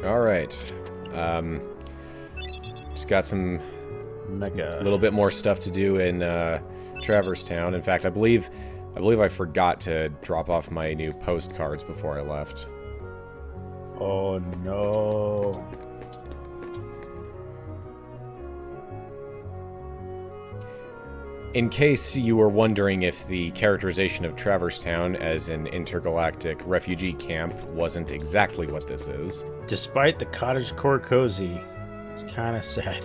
Alright. Just got some little bit more stuff to do in Traverse Town. In fact, I believe I forgot to drop off my new postcards before I left. Oh no. In case you were wondering if the characterization of Traverse Town as an intergalactic refugee camp wasn't exactly what this is. Despite the cottagecore cozy, it's kind of sad.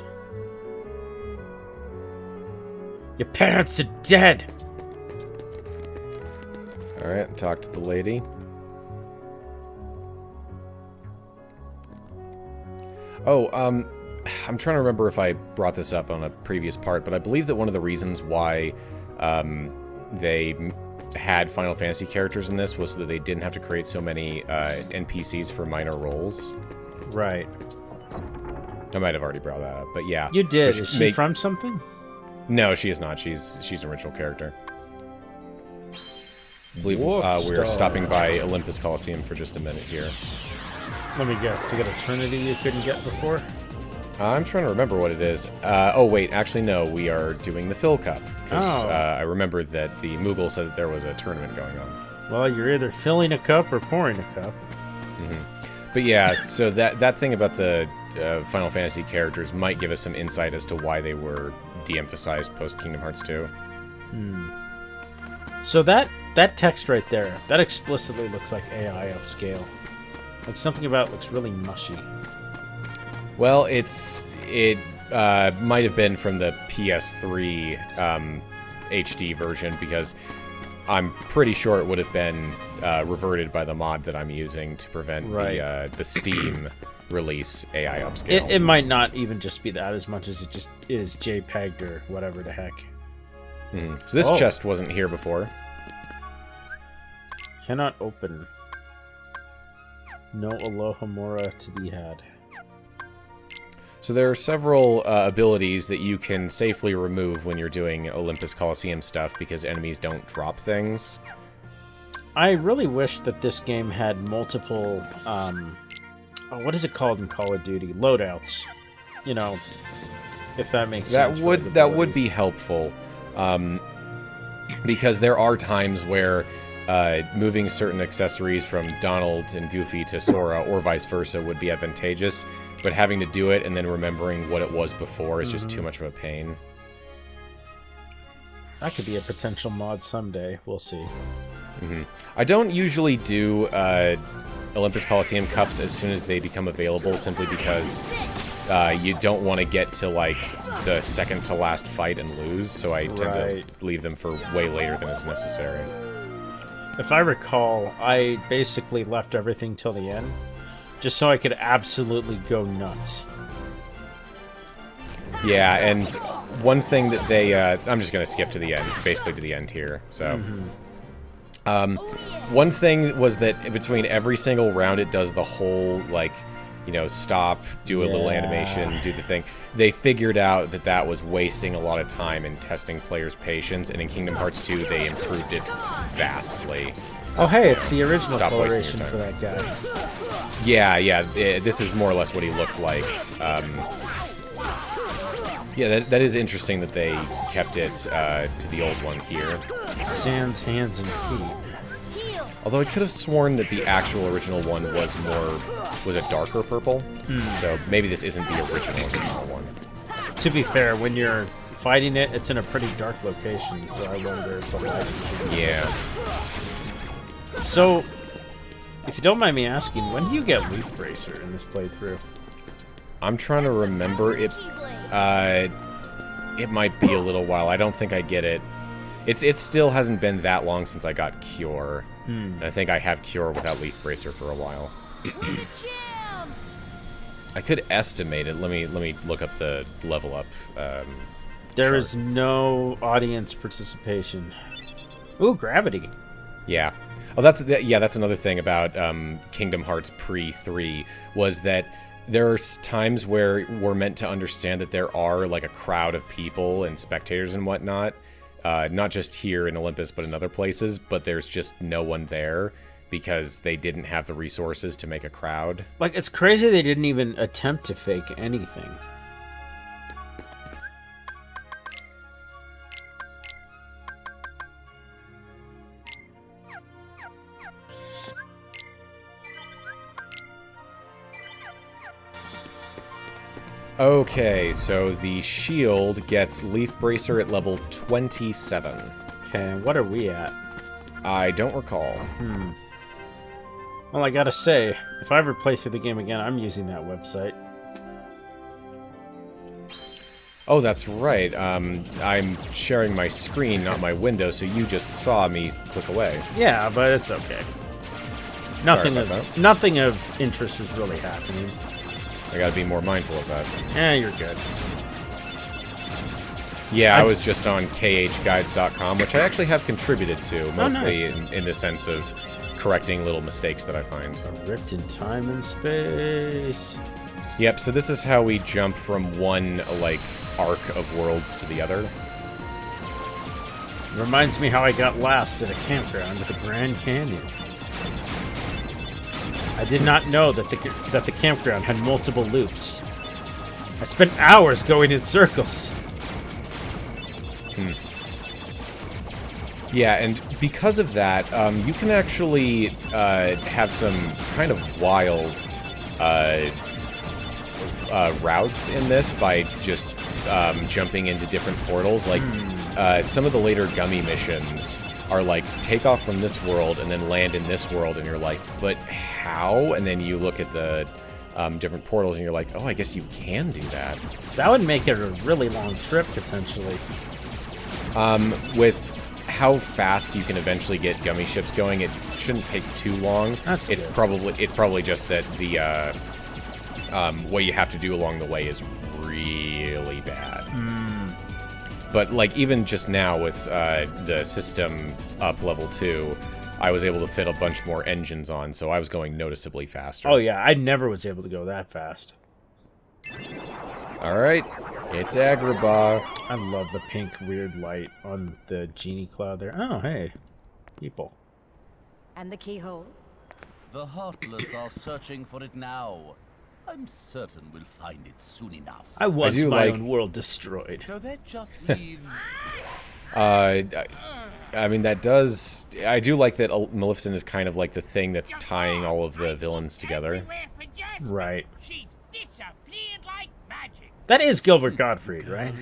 Your parents are dead! Alright, talk to the lady. Oh, I'm trying to remember if I brought this up on a previous part, but I believe that one of the reasons why they had Final Fantasy characters in this was so that they didn't have to create so many NPCs for minor roles. Right. I might have already brought that up, but yeah. You did. Is she from something? No, she is not. She's an original character. I believe we're stopping by Olympus Coliseum for just a minute here. Let me guess. You got a Trinity you couldn't get before? I'm trying to remember what it is. Oh, wait. Actually, no. We are doing the Phil Cup. Because I remember that the Moogle said that there was a tournament going on. Well, you're either filling a cup or pouring a cup. Mm-hmm. But yeah, so that thing about the Final Fantasy characters might give us some insight as to why they were de-emphasized post-Kingdom Hearts 2. So that text right there, that explicitly looks like AI upscale. Like something about it looks really mushy. Well, it might have been from the PS3 HD version, because I'm pretty sure it would have been reverted by the mod that I'm using to prevent the Steam release AI upscale. It might not even just be that as much as it just is JPEG'd or whatever the heck. So this chest wasn't here before. Cannot open. No Alohomora to be had. So there are several abilities that you can safely remove when you're doing Olympus Coliseum stuff because enemies don't drop things. I really wish that this game had multiple, what is it called in Call of Duty? Loadouts. You know, if that makes sense. That would be helpful. Because there are times where moving certain accessories from Donald and Goofy to Sora, or vice versa, would be advantageous. But having to do it and then remembering what it was before is just too much of a pain. That could be a potential mod someday. We'll see. I don't usually do Olympus Coliseum Cups as soon as they become available, simply because you don't want to get to, like, the second to last fight and lose, so I tend to leave them for way later than is necessary. If I recall, I basically left everything till the end, just so I could absolutely go nuts. Yeah, and one thing that they... I'm just going to skip to the end, basically to the end here, so... One thing was that between every single round it does the whole, like, you know, stop, do a little animation, do the thing. They figured out that that was wasting a lot of time in testing players' patience, and in Kingdom Hearts 2 they improved it vastly. Oh hey, it's the original coloration for that guy. Yeah, this is more or less what he looked like. Yeah, that is interesting that they kept it to the old one here. Sans hands and feet. Although I could have sworn that the actual original one was a darker purple. So maybe this isn't the original one. To be fair, when you're fighting it, it's in a pretty dark location, so I wonder if the light... Yeah. So, if you don't mind me asking, when do you get Leaf Bracer in this playthrough? I'm trying to remember. It might be a little while. I don't think I get it. It still hasn't been that long since I got Cure. And I think I have Cure without Leaf Bracer for a while. I could estimate it. Let me look up the level up. There is no audience participation. Ooh, gravity. Yeah. Oh, that's another thing about Kingdom Hearts pre-3 was that there are times where we're meant to understand that there are, like, a crowd of people and spectators and whatnot, not just here in Olympus but in other places, but there's just no one there because they didn't have the resources to make a crowd. Like, it's crazy they didn't even attempt to fake anything. Okay, so the shield gets Leaf Bracer at level 27. Okay, and what are we at? I don't recall. Well, I gotta say, if I ever play through the game again, I'm using that website. Oh, that's right. I'm sharing my screen, not my window, so you just saw me click away. Yeah, but it's okay. Nothing of interest is really happening. I gotta be more mindful of that. Yeah, you're good. Yeah, I was just on khguides.com, which I actually have contributed to, mostly nice. in the sense of correcting little mistakes that I find. A rift in time and space. Yep, so this is how we jump from one, like, arc of worlds to the other. Reminds me how I got lost at a campground at the Grand Canyon. I did not know that the campground had multiple loops. I spent hours going in circles. Yeah, and because of that, you can actually have some kind of wild routes in this by just jumping into different portals. Like, some of the later Gummi missions are like, take off from this world and then land in this world, and you're like, but how? And then you look at the different portals and you're like, oh, I guess you can do that. That would make it a really long trip, potentially. With how fast you can eventually get Gummi ships going, it shouldn't take too long. That's it's good. probably just that the what you have to do along the way is really bad. But like even just now with the system up level 2, I was able to fit a bunch more engines on, so I was going noticeably faster. Oh yeah, I never was able to go that fast. All right, it's Agrabah. I love the pink weird light on the Genie cloud there. Oh, hey. People. And the keyhole? The Heartless are searching for it now. I'm certain we'll find it soon enough. I was my own world destroyed. So that just leaves... I mean, that does... I do like that Maleficent is kind of like the thing that's tying all of the villains together. Right. She's disappeared like magic. That is Gilbert Gottfried, right?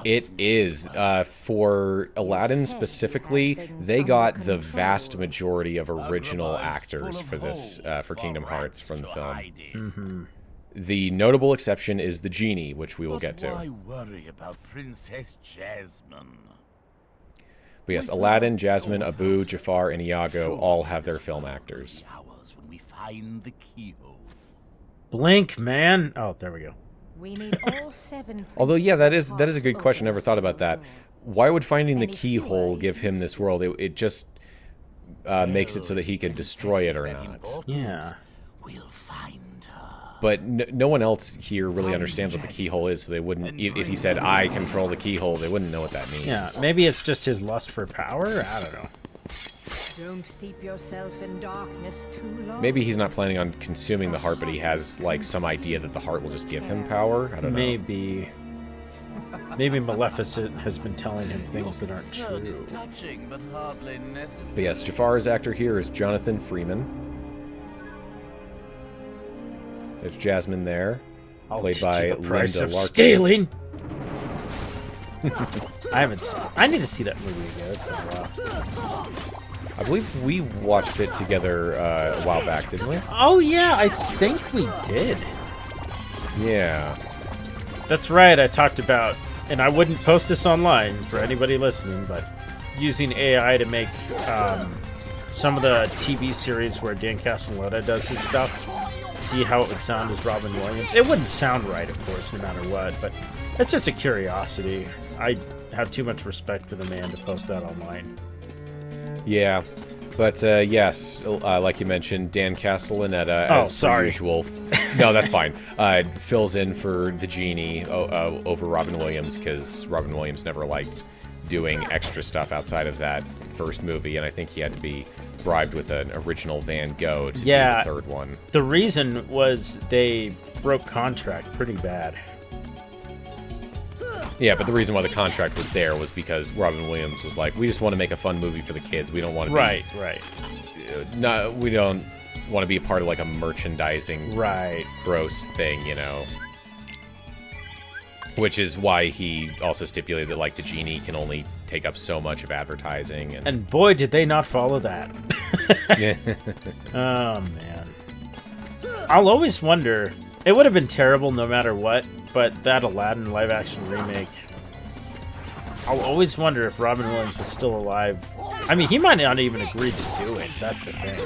It is. For Aladdin specifically, they got the vast majority of original actors for this, for Kingdom Hearts from the film. The notable exception is the Genie, which we will get to. Why worry about Princess Jasmine? But yes, Aladdin, Jasmine, Abu, Jafar, and Iago all have their film actors. Hours when we find the keyhole. Blink, man. Oh, there we go. We need all 7. Although, yeah, that is a good question. Never thought about that. Why would finding the keyhole give him this world? It just makes it so that he can destroy it or not. Yeah. We'll find her. But no one else here really understands what the keyhole is, so they wouldn't... If he said, I control the keyhole, they wouldn't know what that means. Yeah, maybe it's just his lust for power? I don't know. Don't steep yourself in darkness too long. Maybe he's not planning on consuming the heart, but he has, like, some idea that the heart will just give him power? I don't know. Maybe. Maybe Maleficent has been telling him things that aren't Concern is true. touching, but hardly necessary. But yes, Jafar's actor here is Jonathan Freeman. There's Jasmine there, played by Linda Larkin. Stealing. I haven't seen. I need to see that movie again. It's been a while. I believe we watched it together a while back, didn't we? Oh yeah, I think we did. Yeah. That's right. I talked about, and I wouldn't post this online for anybody listening, but using AI to make some of the TV series where Dan Castellaneta does his stuff. See how it would sound as Robin Williams. It wouldn't sound right, of course, no matter what, but it's just a curiosity. I have too much respect for the man to post that online. Yeah. But, yes, like you mentioned, Dan Castellaneta, as per usual... No, that's fine. Fills in for the Genie over Robin Williams, because Robin Williams never liked doing extra stuff outside of that first movie, and I think he had to be bribed with an original Van Gogh to do the third one. The reason was they broke contract pretty bad. Yeah, but the reason why the contract was there was because Robin Williams was like, we just want to make a fun movie for the kids. We don't want to Right. we don't want to be a part of like a merchandising gross thing, you know. Which is why he also stipulated that like the Genie can only take up so much of advertising. And boy, did they not follow that. Yeah. Oh, man. I'll always wonder, it would have been terrible no matter what, but that Aladdin live-action remake, I'll always wonder if Robin Williams was still alive. I mean, he might not even agree to do it. That's the thing.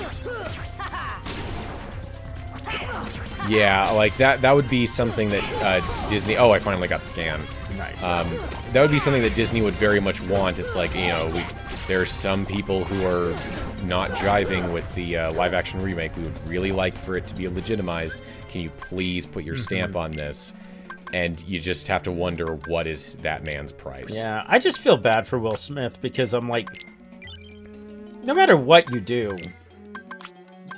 Yeah, like that would be something that Disney... Oh, I finally got scanned. Nice. That would be something that Disney would very much want. It's like, you know, there are some people who are not jiving with the live-action remake. We would really like for it to be legitimized. Can you please put your stamp on this? And you just have to wonder, what is that man's price? Yeah, I just feel bad for Will Smith because I'm like, no matter what you do,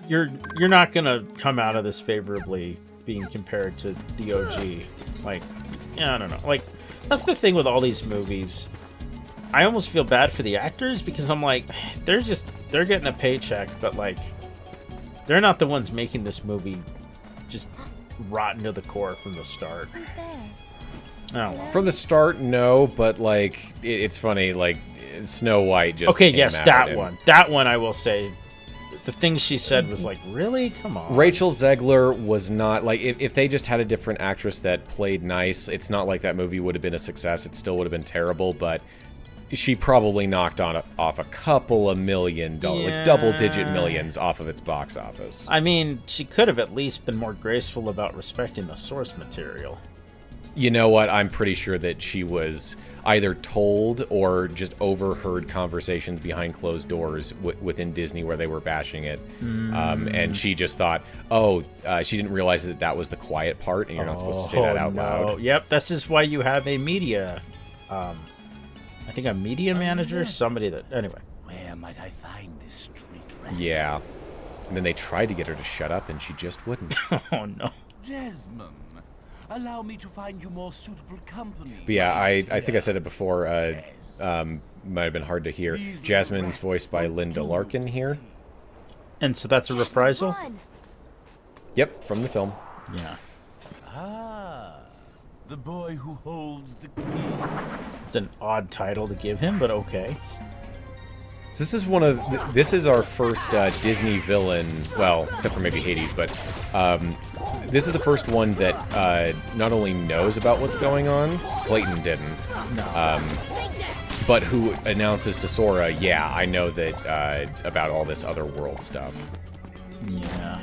you're not gonna come out of this favorably being compared to the OG. Like, yeah, I don't know. Like, that's the thing with all these movies. I almost feel bad for the actors because I'm like, they're getting a paycheck, but like, they're not the ones making this movie just rotten to the core from the start. I don't know. From the start, no, but like, it's funny, like, Snow White just okay, came yes, out that and one. That one I will say. The things she said was like, really? Come on. Rachel Zegler was not, like, if they just had a different actress that played nice, it's not like that movie would have been a success. It still would have been terrible, but she probably knocked off a couple of $1 million, like double-digit millions off of its box office. I mean, she could have at least been more graceful about respecting the source material. You know what? I'm pretty sure that she was either told or just overheard conversations behind closed doors within Disney where they were bashing it. And she just thought, she didn't realize that that was the quiet part, and you're not supposed to say that out loud. Yep, this is why you have a media, I think a media manager, somebody that, anyway. Where might I find this street rat? Yeah. And then they tried to get her to shut up, and she just wouldn't. Oh, no. Jasmine, allow me to find you more suitable company. But yeah, I think I said it before. Might have been hard to hear. Jasmine's voiced by Linda Larkin here. And so that's a reprisal? Yep, from the film. Yeah. Ah, the boy who holds the key. It's an odd title to give him, but okay. So this is our first Disney villain, well, except for maybe Hades, but this is the first one that not only knows about what's going on, 'cause Clayton didn't, but who announces to Sora, yeah, I know that about all this other world stuff. Yeah.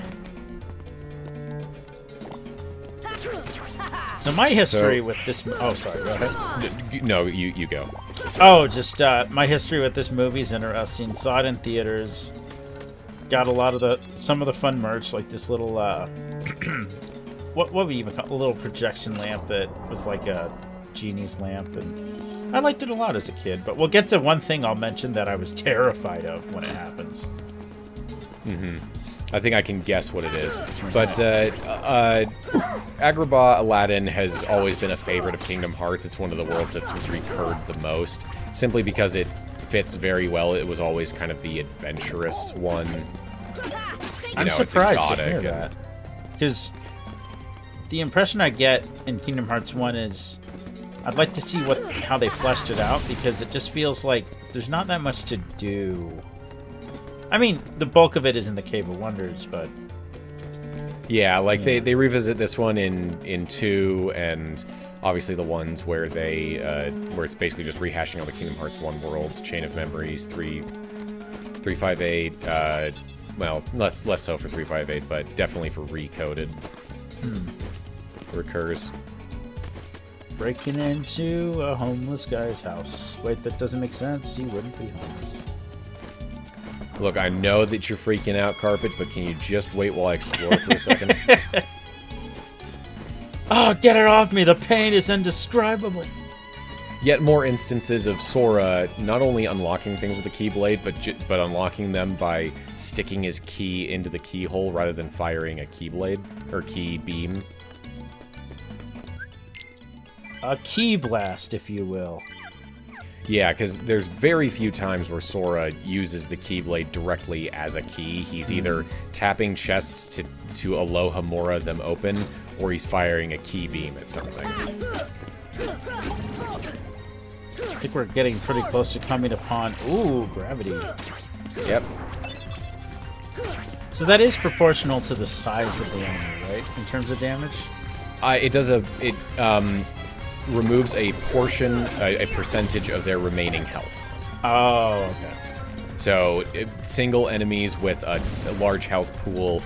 So my history with this... Oh, sorry, go ahead. No, you go. Oh, just my history with this movie's interesting. Saw it in theaters. Got some of the fun merch, like this little what would you even call it? A little projection lamp that was like a Genie's lamp, and I liked it a lot as a kid. But we'll get to one thing I'll mention that I was terrified of when it happens. I think I can guess what it is. But Agrabah Aladdin has always been a favorite of Kingdom Hearts. It's one of the worlds that's recurred the most, simply because it fits very well. It was always kind of the adventurous one. I'm surprised to hear that. Because the impression I get in Kingdom Hearts 1 is I'd like to see how they fleshed it out, because it just feels like there's not that much to do. I mean, the bulk of it is in the Cave of Wonders, but... Yeah, like they revisit this one in 2, and obviously the ones where where it's basically just rehashing all the Kingdom Hearts 1 worlds, Chain of Memories, 358, well, less so for 358, but definitely for Recoded. Recurs. Breaking into a homeless guy's house. Wait, that doesn't make sense. He wouldn't be homeless. Look, I know that you're freaking out, Carpet, but can you just wait while I explore for a second? Oh, get it off me! The pain is indescribable! yet more instances of Sora not only unlocking things with the Keyblade, but unlocking them by sticking his key into the keyhole rather than firing a Keyblade, or key beam. A key blast, if you will. Yeah, because there's very few times where Sora uses the Keyblade directly as a key. He's either tapping chests to Alohomora them open, or he's firing a key beam at something. I think we're getting pretty close to coming upon... Ooh, gravity. Yep. So that is proportional to the size of the enemy, right? In terms of damage? It does it removes a portion, a percentage of their remaining health. Oh, okay. So single enemies with a large health pool,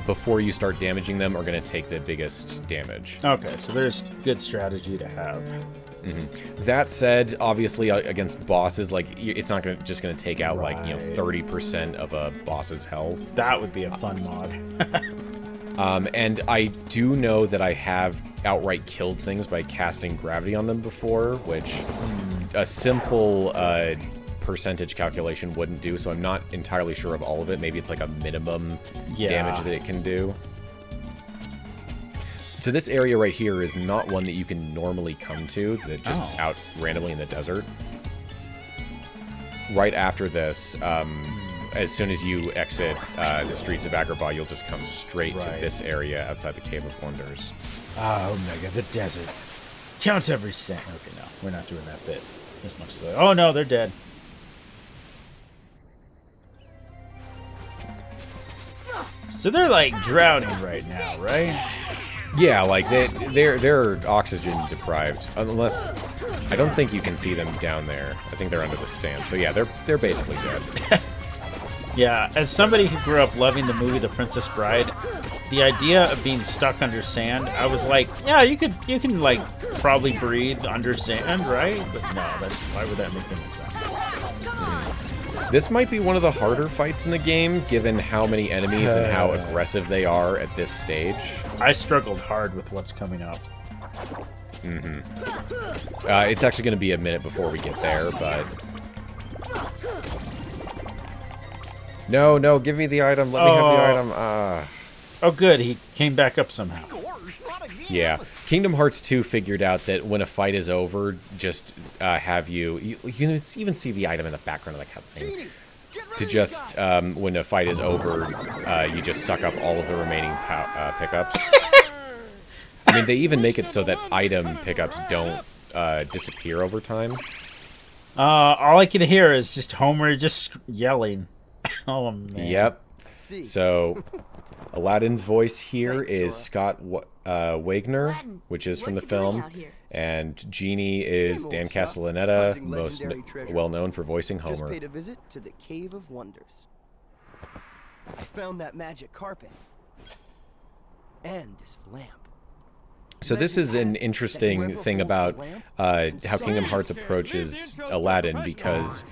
before you start damaging them, are going to take the biggest damage. Okay, so there's good strategy to have. That said, obviously against bosses, like it's not just going to take out like 30% of a boss's health. That would be a fun mod. And I do know that I have outright killed things by casting gravity on them before, which a simple percentage calculation wouldn't do, so I'm not entirely sure of all of it. Maybe it's like a minimum damage that it can do. So this area right here is not one that you can normally come to, that just out randomly in the desert. Right after this, as soon as you exit the streets of Agrabah, you'll just come straight to this area outside the Cave of Wonders. Ah, Omega, the desert. Counts every second. Okay, no, we're not doing that bit as much as... Oh, no, they're dead. So they're, like, drowning right now, right? Yeah, like, they're oxygen deprived. Unless... I don't think you can see them down there. I think they're under the sand. So yeah, they're basically dead. Yeah, as somebody who grew up loving the movie The Princess Bride, the idea of being stuck under sand, I was like, yeah, you can like probably breathe under sand, right? But no, why would that make any sense? This might be one of the harder fights in the game, given how many enemies and how aggressive they are at this stage. I struggled hard with what's coming up. It's actually going to be a minute before we get there, but... No, give me the item. Let me have the item. Oh, good. He came back up somehow. Yeah. Kingdom Hearts 2 figured out that when a fight is over, just have you can even see the item in the background of the cutscene. To just, when a fight is over, you just suck up all of the remaining pickups. I mean, they even make it so that item pickups don't disappear over time. All I can hear is just Homer just yelling. Oh, man. Yep. So, Aladdin's voice here is Scott Wagner, which is from the film, and Genie is Dan Castellaneta, most well known for voicing Homer. Just paid a visit to the Cave of Wonders. I found that magic carpet and this lamp. So this is an interesting thing about how Kingdom Hearts approaches Aladdin, because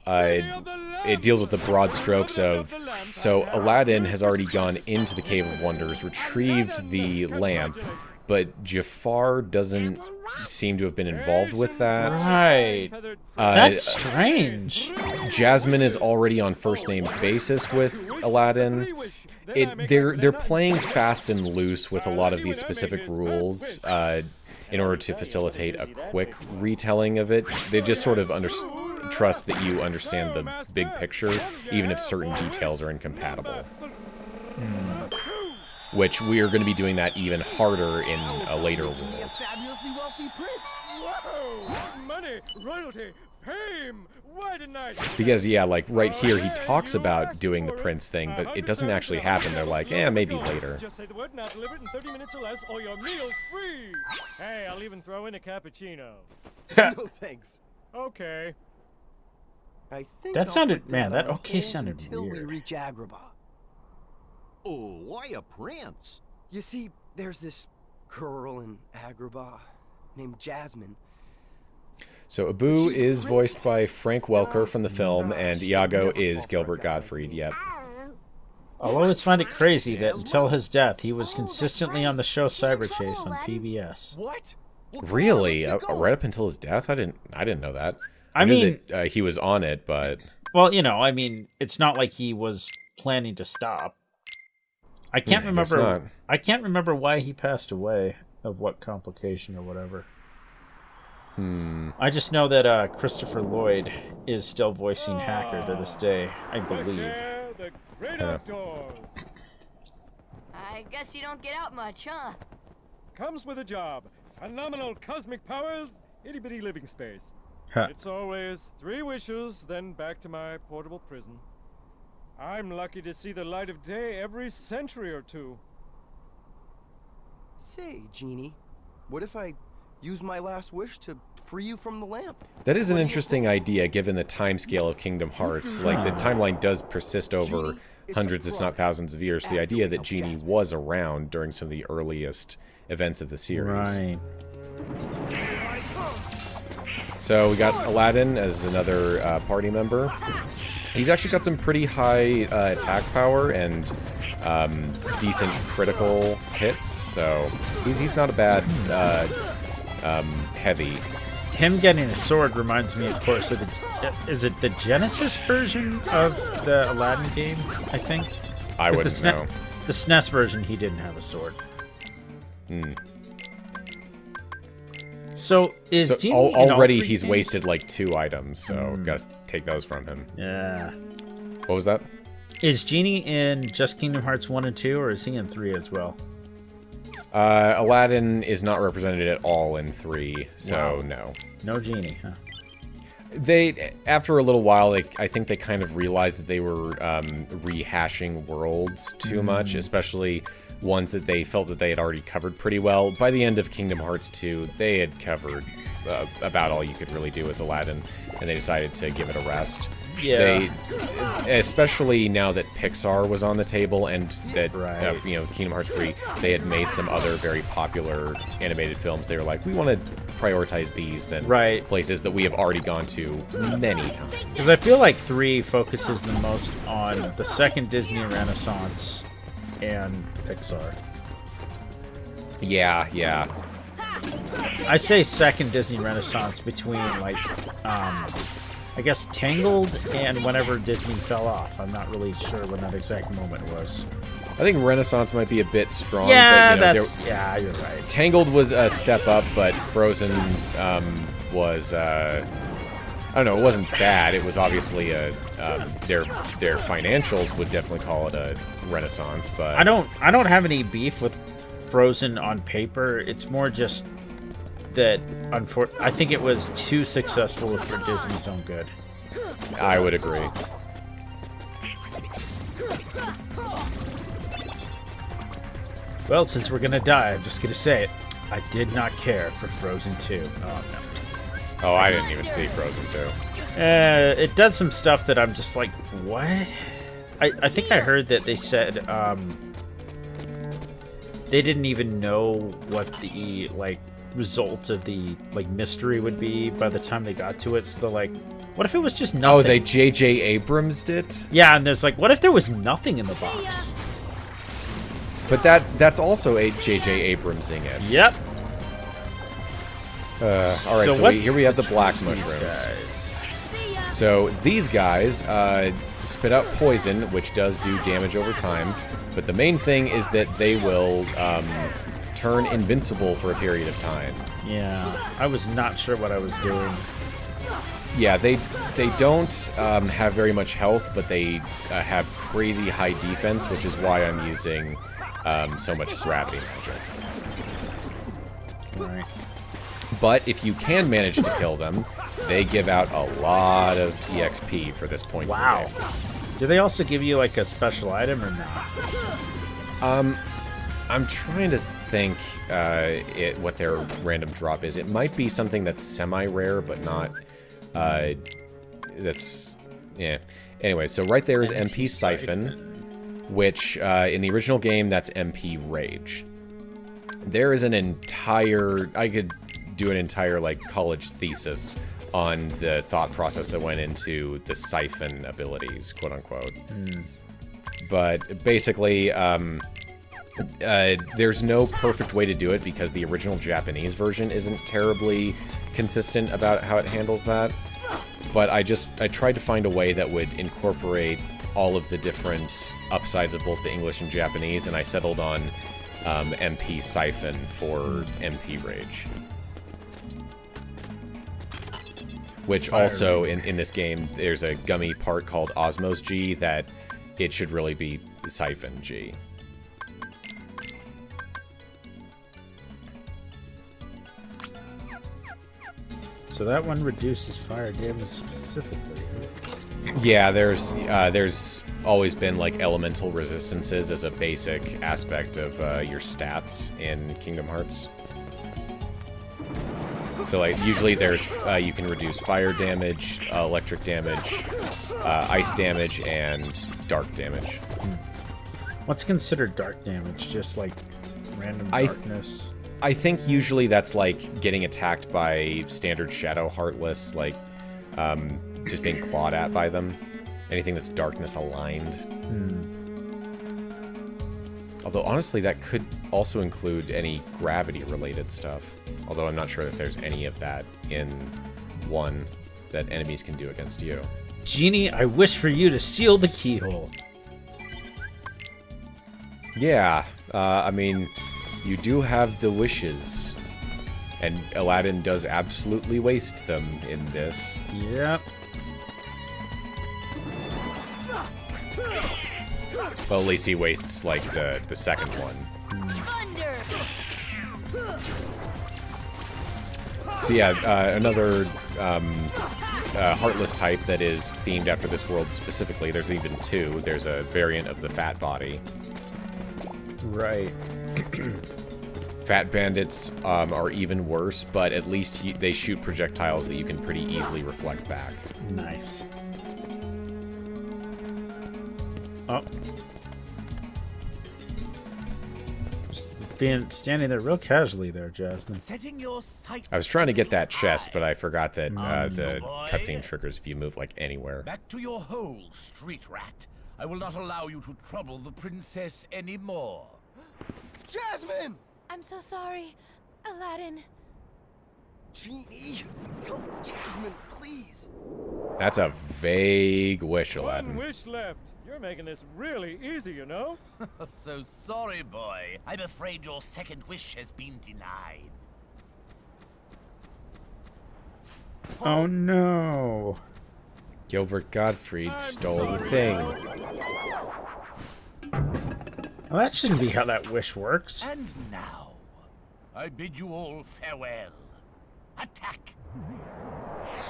it deals with the broad strokes of... So Aladdin has already gone into the Cave of Wonders, retrieved the lamp, but Jafar doesn't seem to have been involved with that. Right. That's strange. Jasmine is already on first-name basis with Aladdin. They're playing fast and loose with a lot of these specific rules in order to facilitate a quick retelling of it. They just sort of trust that you understand the big picture, even if certain details are incompatible. Which we are going to be doing that even harder in a later world. Fabulously wealthy prince. Whoa! Money, royalty, fame. Why didn't I? Because, yeah, like, right here, he talks about doing the prince thing, but it doesn't actually happen. They're like, maybe later. Just say the word and I'll deliver it in 30 minutes or less, or your meal's free. Hey, I'll even throw in a cappuccino. No thanks. Okay. I think That I'll sounded- put man, that that on okay hold sounded until we weird. reach Agrabah. Oh, why a prince? You see, there's this girl in Agrabah named Jasmine. So Abu She's a is voiced by princess. Frank Welker from the film, and She'll Iago never is fall for a Gilbert guy like Gottfried, me. yep. I'll always find it crazy that until his death, he was consistently on the show Cyber Chase on PBS. What? Really? Right up until his death? I didn't know that. I knew mean, that, he was on it, but well, I mean, it's not like he was planning to stop. I can't I guess remember. not. I can't remember why he passed away, of what complication or whatever. I just know that Christopher Lloyd is still voicing Hacker to this day, I believe. Share the great outdoors. I guess you don't get out much, huh? Comes with a job. Phenomenal cosmic powers, itty bitty living space. Huh. It's always 3 wishes, then back to my portable prison. I'm lucky to see the light of day every century or two. Say, Genie, what if I use my last wish to free you from the lamp? that is an What do you interesting think? idea given the timescale of Kingdom Hearts. Like, the timeline does persist over Genie, it's hundreds, a if not promise. thousands of years. So the After idea we that help Genie Jasmine. was around during some of the earliest events of the series. Right. So we got Aladdin as another party member. He's actually got some pretty high attack power and decent critical hits, so he's not a bad heavy. Him getting a sword reminds me, of course, of is it the Genesis version of the Aladdin game? I think. I 'Cause wouldn't know. The SNES version, he didn't have a sword. So is So Genie in all already 3 he's games? wasted like 2 items, so gotta take those from him. Yeah. What was that? Is Genie in just Kingdom Hearts 1 and 2, or is he in 3 as well? Aladdin is not represented at all in 3, so Wow. no. No Genie, huh? They, after a little while, I think they kind of realized that they were rehashing worlds too much, especially ones that they felt that they had already covered pretty well. By the end of Kingdom Hearts 2, they had covered about all you could really do with Aladdin, and they decided to give it a rest. Yeah. They, especially now that Pixar was on the table and that, Right. Kingdom Hearts 3, they had made some other very popular animated films. They were like, we want to prioritize these than Right. places that we have already gone to many times. Because I feel like 3 focuses the most on the second Disney Renaissance and Pixar. Yeah. I say second Disney Renaissance between, like, I guess Tangled and whenever Disney fell off. I'm not really sure when that exact moment was. I think Renaissance might be a bit strong. Yeah, but, yeah, you're right. Tangled was a step up, but Frozen was I don't know, it wasn't bad. It was obviously a their financials would definitely call it a renaissance, but I don't have any beef with Frozen on paper. It's more just that I think it was too successful for Disney's own good. I would agree. Well, since we're gonna die, I'm just gonna say it. I did not care for Frozen 2. Oh no. Oh, I didn't even see Frozen 2. It does some stuff that I'm just like, what? I think I heard that they said they didn't even know what the result of the mystery would be by the time they got to it. So they're like, what if it was just nothing? Oh, they J.J. Abrams did? Yeah, and there's like, what if there was nothing in the box? But that's also a J.J. Abrams-ing it. Yep. All right, so what's here we have the black these mushrooms. guys? So these guys spit out poison, which does do damage over time. But the main thing is that they will turn invincible for a period of time. Yeah, I was not sure what I was doing. Yeah, they don't have very much health, but they have crazy high defense, which is why I'm using so much gravity magic. Right. But if you can manage to kill them, they give out a lot of EXP for this point. Wow. In the game. Do they also give you like a special item or not? I'm trying to think what their random drop is. It might be something that's semi-rare, but not... that's... Yeah. Anyway, so right there is MP Siphon, which in the original game, that's MP Rage. There is an entire... I could do an entire, college thesis on the thought process that went into the Siphon abilities, quote-unquote. But basically, There's no perfect way to do it because the original Japanese version isn't terribly consistent about how it handles that. But I tried to find a way that would incorporate all of the different upsides of both the English and Japanese, and I settled on MP Siphon for MP Rage. Which also, in this game, there's a Gummi part called Osmos G that it should really be Siphon G. So that one reduces fire damage specifically. Yeah, there's always been like elemental resistances as a basic aspect of your stats in Kingdom Hearts. So like usually there's you can reduce fire damage, electric damage, ice damage, and dark damage. What's considered dark damage? Just like random darkness? I think usually that's like getting attacked by standard Shadow Heartless, like just being clawed at by them. Anything that's darkness aligned. Although honestly, that could also include any gravity-related stuff. Although I'm not sure if there's any of that in 1 that enemies can do against you. Genie, I wish for you to seal the keyhole. Yeah, I mean, you do have the wishes. And Aladdin does absolutely waste them in this. Yep. Well, at least he wastes, like, the second one. So yeah, another Heartless type that is themed after this world specifically. There's even 2. There's a variant of the Fat Body. Right. Fat Bandits are even worse, but at least they shoot projectiles that you can pretty easily reflect back. Nice. Oh. Just standing there real casually there, Jasmine. Setting your sight. I was trying to get that chest, but I forgot that the cutscene triggers if you move, like, anywhere. Back to your hole, street rat. I will not allow you to trouble the princess anymore. Jasmine! I'm so sorry, Aladdin. Genie, help Jasmine, please. That's a vague wish, Aladdin. One wish left. You're making this really easy, you know? So sorry, boy. I'm afraid your second wish has been denied. Oh no. Gilbert Gottfried stole the thing. Well, that shouldn't be how that wish works. And now, I bid you all farewell. Attack!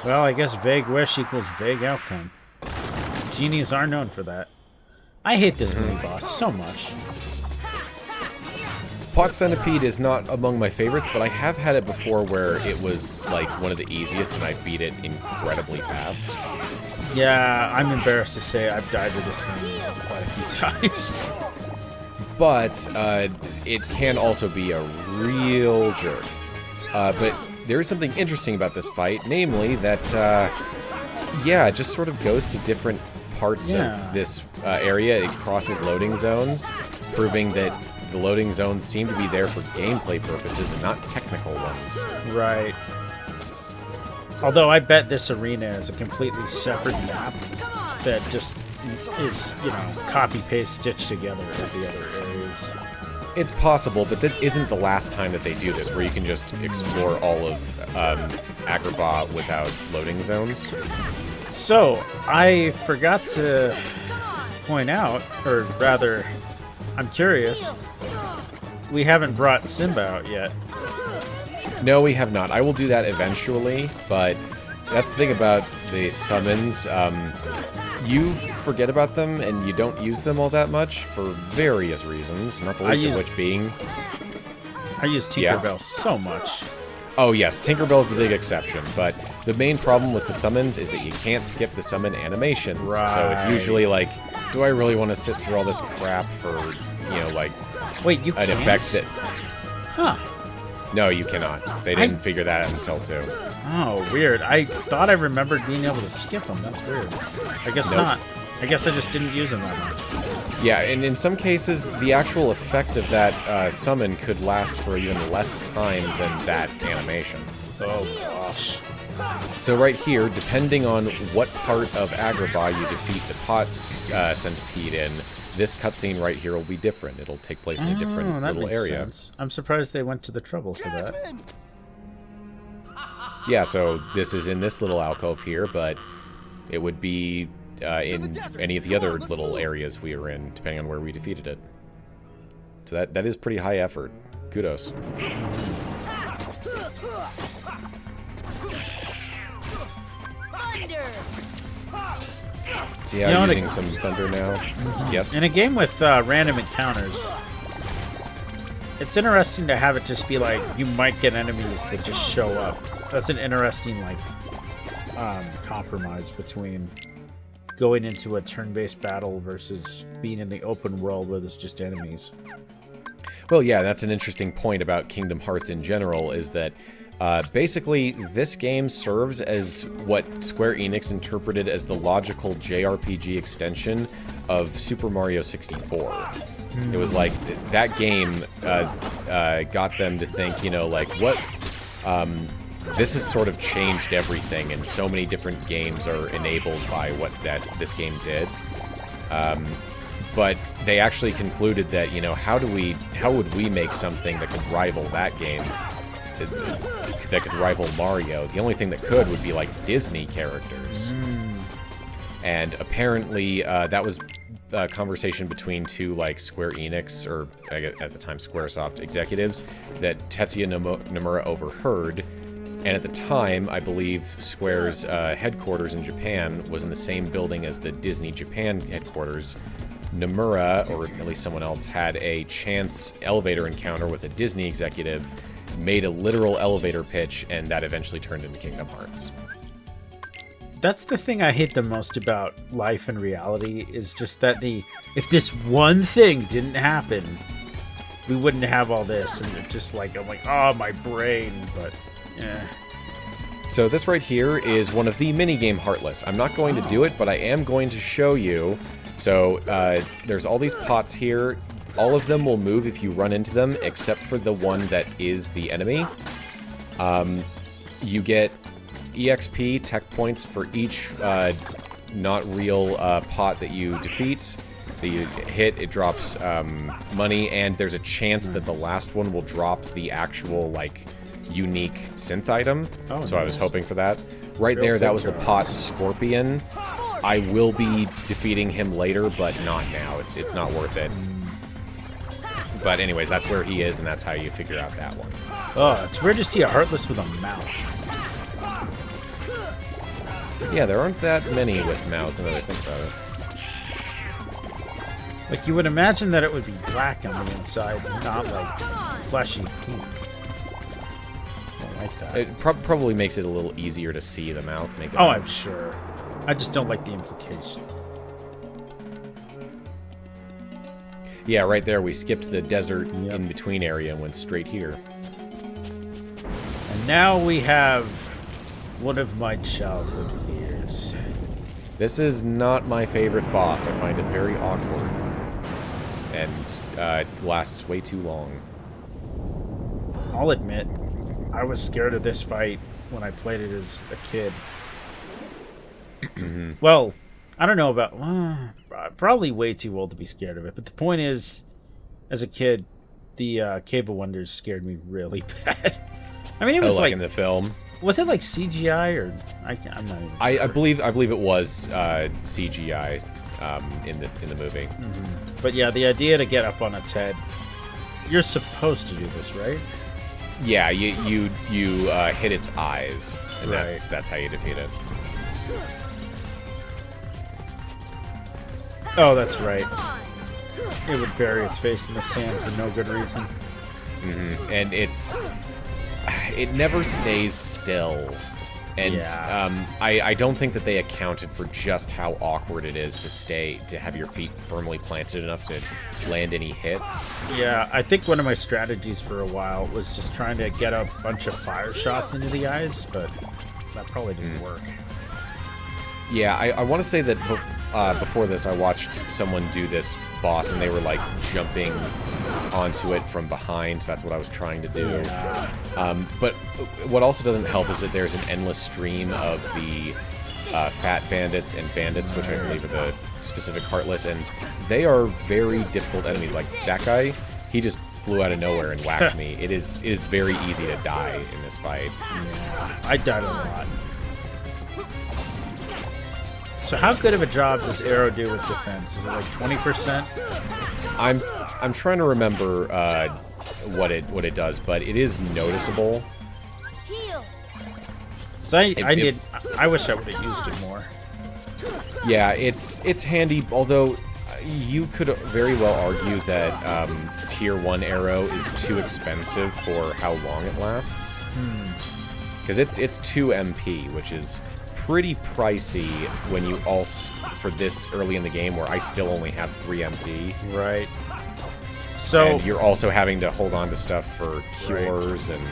Well, I guess vague wish equals vague outcome. Genies are known for that. I hate this mini boss so much. Pot Centipede is not among my favorites, but I have had it before where it was like one of the easiest and I beat it incredibly fast. Yeah, I'm embarrassed to say I've died to this thing quite a few times. But it can also be a real jerk. But there is something interesting about this fight, namely that, yeah, it just sort of goes to different parts of this area. It crosses loading zones, proving that the loading zones seem to be there for gameplay purposes and not technical ones. Right. Although I bet this arena is a completely separate map that just is, you know, copy-paste stitched together with the other areas. It's possible, but this isn't the last time that they do this, where you can just explore all of Agrabah without loading zones. So, I forgot to point out, or rather, I'm curious, we haven't brought Simba out yet. No, we have not. I will do that eventually, but that's the thing about the summons. You forget about them, and you don't use them all that much for various reasons, not the least of which being... I use Tinkerbell so much. Oh yes, Tinkerbell's the big exception, but the main problem with the summons is that you can't skip the summon animations. Right. So it's usually like, do I really want to sit through all this crap for, you know, like... Wait, you an can't? effect that... Huh. No, you cannot. They didn't figure that out until 2. Oh, weird. I thought I remembered being able to skip them. That's weird. I guess Nope. not. I guess I just didn't use them that much. Yeah, and in some cases, the actual effect of that summon could last for even less time than that animation. Oh gosh. So right here, depending on what part of Agrabah you defeat the Pot's Centipede in, this cutscene right here will be different. It'll take place in a different that little makes area. Sense. I'm surprised they went to the trouble for that. Jasmine! Yeah, so this is in this little alcove here, but it would be in any of the other little areas we were in, depending on where we defeated it. So that is pretty high effort. Kudos. See how using some thunder now? Yes? In a game with random encounters, it's interesting to have it just be like, you might get enemies that just show up. That's an interesting, like, compromise between going into a turn-based battle versus being in the open world where there's just enemies. Well, yeah, that's an interesting point about Kingdom Hearts in general, is that basically this game serves as what Square Enix interpreted as the logical JRPG extension of Super Mario 64. It was like, that game got them to think, you know, like, what... this has sort of changed everything, and so many different games are enabled by what this game did. But they actually concluded that, you know, how would we make something that could rival that game, that could rival Mario? The only thing that could would be like Disney characters. And apparently that was a conversation between two like Square Enix, or at the time Squaresoft executives, that Tetsuya Nomura overheard. And at the time, I believe Square's headquarters in Japan was in the same building as the Disney Japan headquarters. Nomura, or at least someone else, had a chance elevator encounter with a Disney executive, made a literal elevator pitch, and that eventually turned into Kingdom Hearts. That's the thing I hate the most about life and reality, is just that if this one thing didn't happen, we wouldn't have all this. And it's just like, I'm like, oh, my brain, but... yeah. So this right here is one of the minigame Heartless. I'm not going to do it, but I am going to show you. So there's all these pots here. All of them will move if you run into them, except for the one that is the enemy. You get EXP, tech points, for each not real pot that you defeat. The hit, it drops money, and there's a chance that the last one will drop the actual, like, unique synth item. Oh, so nice. I was hoping for that. Right Real there, that was the job. pot Scorpion. I will be defeating him later, but not now. It's not worth it. But anyways, that's where he is, and that's how you figure out that one. Oh, it's weird to see a Heartless with a mouth. Yeah, there aren't that many with mouths, now that I think about it. Like, you would imagine that it would be black on the inside, and not, like, fleshy pink. I don't like that. It probably makes it a little easier to see the mouth. Oh, I'm sure. I just don't like the implication. Yeah, right there, we skipped the desert in-between area and went straight here. And now we have one of my childhood fears. This is not my favorite boss. I find it very awkward. And it lasts way too long. I'll admit, I was scared of this fight when I played it as a kid. Well, I don't know about... probably way too old to be scared of it. But the point is, as a kid, the Cave of Wonders scared me really bad. I mean, it was like in the film. Was it like CGI or... I'm not even sure. I believe it was CGI in the movie. But yeah, the idea to get up on its head... You're supposed to do this, right? Yeah, you hit its eyes, and Right. that's how you defeat it. Oh, that's right. It would bury its face in the sand for no good reason. And it never stays still. And Yeah. I don't think that they accounted for just how awkward it is to have your feet firmly planted enough to land any hits. Yeah, I think one of my strategies for a while was just trying to get a bunch of fire shots into the eyes, but that probably didn't work. Yeah, I want to say that before this, I watched someone do this boss, and they were like jumping onto it from behind, so that's what I was trying to do. But what also doesn't help is that there's an endless stream of the fat bandits and bandits, which I believe are the specific heartless, and they are very difficult enemies. Like that guy, he just flew out of nowhere and whacked me. It is very easy to die in this fight. Yeah, I died a lot. So how good of a job does Arrow do with defense? Is it like 20%? I'm trying to remember what it does, but it is noticeable. Heal. So I wish I would have used it more. Yeah, it's handy, although you could very well argue that Tier 1 Arrow is too expensive for how long it lasts. Because it's 2 MP, which is pretty pricey when you also, for this early in the game where I still only have 3 MP. Right. So and you're also having to hold on to stuff for cures and...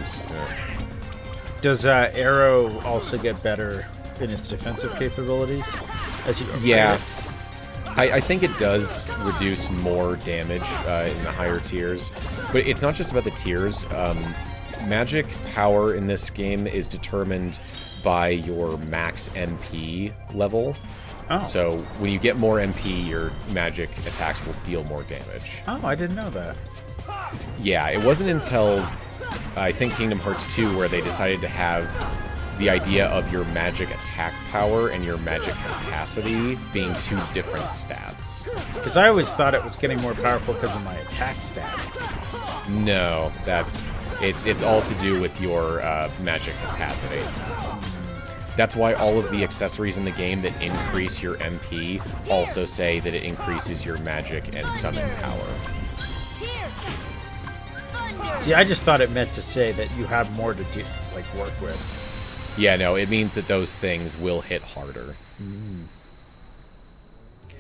Does Arrow also get better in its defensive capabilities? As you yeah. I think it does reduce more damage in the higher tiers. But it's not just about the tiers. Magic power in this game is determined by your max MP level. Oh. So when you get more MP, your magic attacks will deal more damage. Oh, I didn't know that. Yeah, it wasn't until I think Kingdom Hearts 2 where they decided to have the idea of your magic attack power and your magic capacity being 2 different stats. Because I always thought it was getting more powerful because of my attack stat. No, it's all to do with your magic capacity. That's why all of the accessories in the game that increase your MP also say that it increases your magic and summon power. See, I just thought it meant to say that you have more to do, like work with. Yeah, no, it means that those things will hit harder.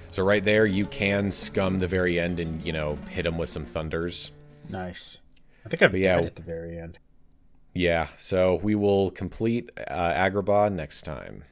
So right there, you can scum the very end and, you know, hit them with some thunders. Nice. I think I've died at the very end. Yeah, so we will complete Agrabah next time.